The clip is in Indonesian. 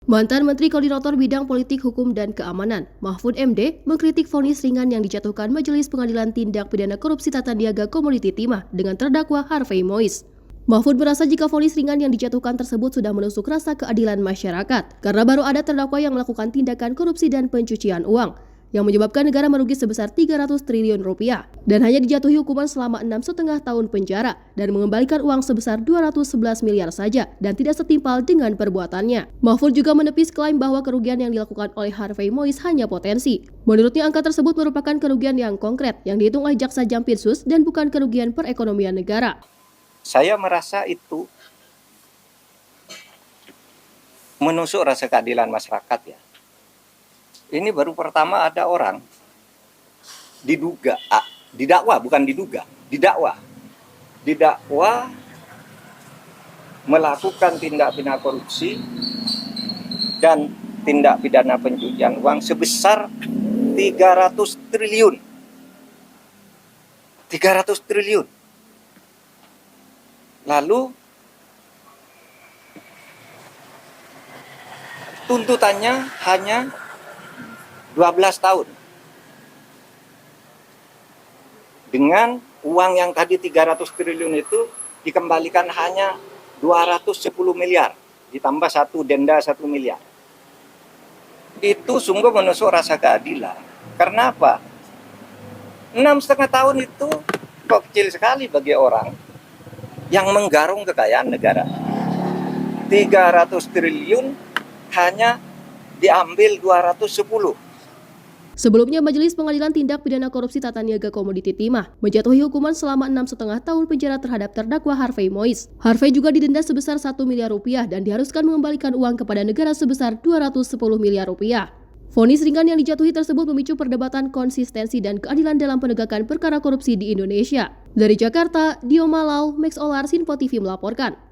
Mantan Menteri Koordinator Bidang Politik, Hukum, dan Keamanan, Mahfud MD, mengkritik vonis ringan yang dijatuhkan Majelis Pengadilan Tindak Pidana Korupsi Tata Niaga Komoditi Timah dengan terdakwa Harvey Mois. Mahfud merasa jika vonis ringan yang dijatuhkan tersebut sudah menusuk rasa keadilan masyarakat, karena baru ada terdakwa yang melakukan tindakan korupsi dan pencucian uang, yang menyebabkan negara merugi sebesar 300 triliun rupiah, dan hanya dijatuhi hukuman selama 6,5 tahun penjara, dan mengembalikan uang sebesar 211 miliar saja, dan tidak setimpal dengan perbuatannya. Mahfud juga menepis klaim bahwa kerugian yang dilakukan oleh Harvey Mois hanya potensi. Menurutnya angka tersebut merupakan kerugian yang konkret, yang dihitung oleh Jaksa Jampitsus dan bukan kerugian perekonomian negara. Saya merasa itu menusuk rasa keadilan masyarakat ya. Ini baru pertama ada orang didakwa melakukan tindak pidana korupsi dan tindak pidana pencucian uang sebesar 300 triliun. 300 triliun. Lalu tuntutannya hanya 12 tahun. Dengan uang yang tadi 300 triliun itu dikembalikan hanya 210 miliar. Ditambah denda 1 miliar. Itu sungguh menusuk rasa keadilan. Karena apa? 6,5 tahun itu kok kecil sekali bagi orang yang menggarung kekayaan negara. 300 triliun hanya diambil 210. Sebelumnya, Majelis Pengadilan Tindak Pidana Korupsi Tata Niaga Komoditi Timah menjatuhi hukuman selama 6,5 tahun penjara terhadap terdakwa Harvey Mois. Harvey juga didenda sebesar 1 miliar rupiah dan diharuskan mengembalikan uang kepada negara sebesar 210 miliar rupiah. Vonis ringan yang dijatuhi tersebut memicu perdebatan konsistensi dan keadilan dalam penegakan perkara korupsi di Indonesia. Dari Jakarta, Dio Malau, Max Olar, Sinpo TV melaporkan.